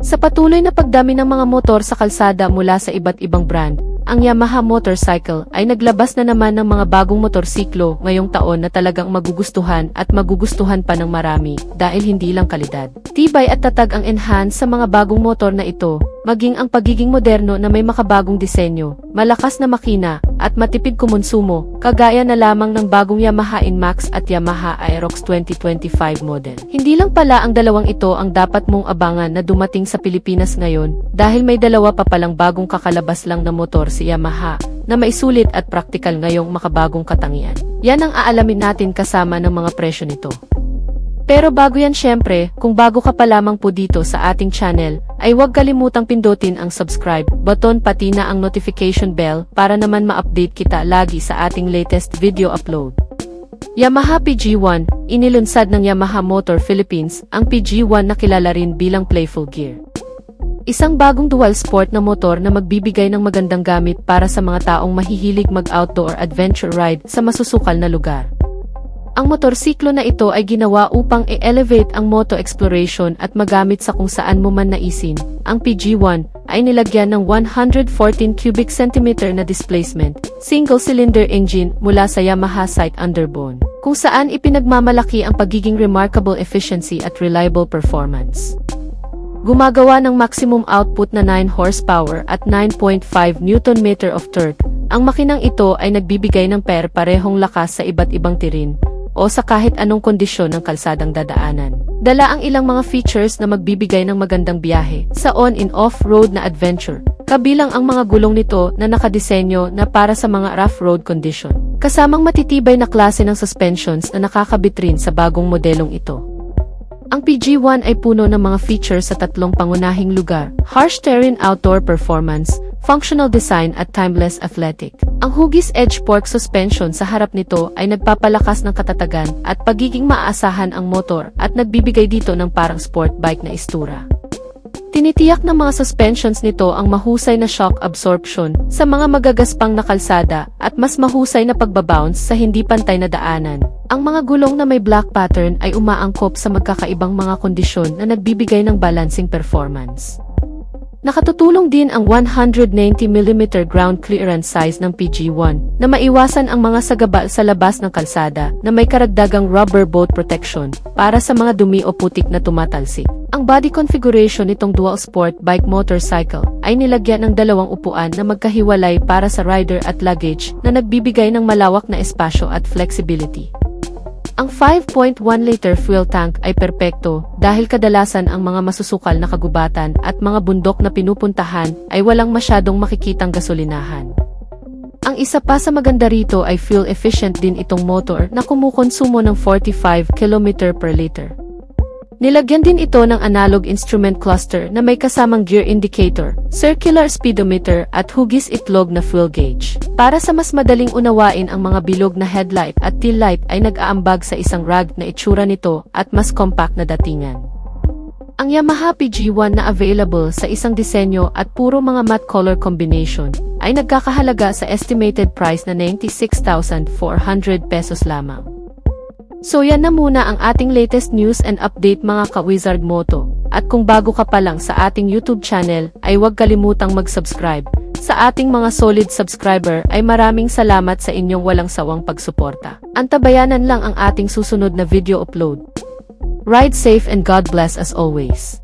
Sa patuloy na pagdami ng mga motor sa kalsada mula sa iba't ibang brand, ang Yamaha Motorcycle ay naglabas na naman ng mga bagong motorsiklo ngayong taon na talagang magugustuhan at magugustuhan pa ng marami dahil hindi lang kalidad. Tibay at tatag ang enhance sa mga bagong motor na ito, maging ang pagiging moderno na may makabagong disenyo, malakas na makina, at matipid kumonsumo, kagaya na lamang ng bagong Yamaha NMAX at Yamaha Aerox 2025 model. Hindi lang pala ang dalawang ito ang dapat mong abangan na dumating sa Pilipinas ngayon, dahil may dalawa pa palang bagong kakalabas lang na motor si Yamaha, na maisulit at praktikal ngayong makabagong katangian. Yan ang aalamin natin kasama ng mga presyo nito. Pero bago yan syempre, kung bago ka pa lamang po dito sa ating channel, ay huwag kalimutang pindutin ang subscribe button pati na ang notification bell para naman ma-update kita lagi sa ating latest video upload. Yamaha PG1, inilunsad ng Yamaha Motor Philippines, ang PG1 na kilala rin bilang Playful Gear. Isang bagong dual sport na motor na magbibigay ng magandang gamit para sa mga taong mahihilig mag-outdoor adventure ride sa masusukal na lugar. Ang motorsiklo na ito ay ginawa upang i-elevate ang moto exploration at magamit sa kung saan mo man naisin. Ang PG1 ay nilagyan ng 114 cubic centimeter na displacement, single-cylinder engine mula sa Yamaha Sight Underbone, kung saan ipinagmamalaki ang pagiging remarkable efficiency at reliable performance. Gumagawa ng maximum output na 9 horsepower at 9.5 Nm of torque. Ang makinang ito ay nagbibigay ng parehong lakas sa iba't ibang tirin o sa kahit anong kondisyon ng kalsadang dadaanan. Dala ang ilang mga features na magbibigay ng magandang biyahe sa on- and off-road na adventure, kabilang ang mga gulong nito na nakadisenyo na para sa mga rough road condition, kasamang matitibay na klase ng suspensions na nakakabit rin sa bagong modelong ito. Ang PG1 ay puno ng mga features sa tatlong pangunahing lugar: harsh terrain outdoor performance, functional design at timeless athletic. Ang hugis edge fork suspension sa harap nito ay nagpapalakas ng katatagan at pagiging maaasahan ang motor at nagbibigay dito ng parang sport bike na istura. Tinitiyak ng mga suspensions nito ang mahusay na shock absorption sa mga magagaspang na kalsada at mas mahusay na pagbabounce sa hindi pantay na daanan. Ang mga gulong na may black pattern ay umaangkop sa magkakaibang mga kondisyon na nagbibigay ng balancing performance. Nakatutulong din ang 190mm ground clearance size ng PG1 na maiwasan ang mga sagabal sa labas ng kalsada na may karagdagang rubber boat protection para sa mga dumi o putik na tumatalsik. Ang body configuration nitong dual sport bike motorcycle ay nilagyan ng dalawang upuan na magkahiwalay para sa rider at luggage na nagbibigay ng malawak na espasyo at flexibility. Ang 5.1-liter fuel tank ay perpekto dahil kadalasan ang mga masusukal na kagubatan at mga bundok na pinupuntahan ay walang masyadong makikitang gasolinahan. Ang isa pa sa maganda rito ay fuel efficient din itong motor na kumukonsumo ng 45 km per liter. Nilagyan din ito ng analog instrument cluster na may kasamang gear indicator, circular speedometer at hugis itlog na fuel gauge. Para sa mas madaling unawain ang mga bilog na headlight at tail light ay nag-aambag sa isang rugged na itsura nito at mas compact na datingan. Ang Yamaha PG1 na available sa isang disenyo at puro mga matte color combination ay nagkakahalaga sa estimated price na 96,400 pesos lamang. So yan na muna ang ating latest news and update mga ka-Wizard Moto. At kung bago ka pa lang sa ating YouTube channel, ay huwag kalimutang mag-subscribe. Sa ating mga solid subscriber ay maraming salamat sa inyong walang sawang pagsuporta. Antabayanan lang ang ating susunod na video upload. Ride safe and God bless as always.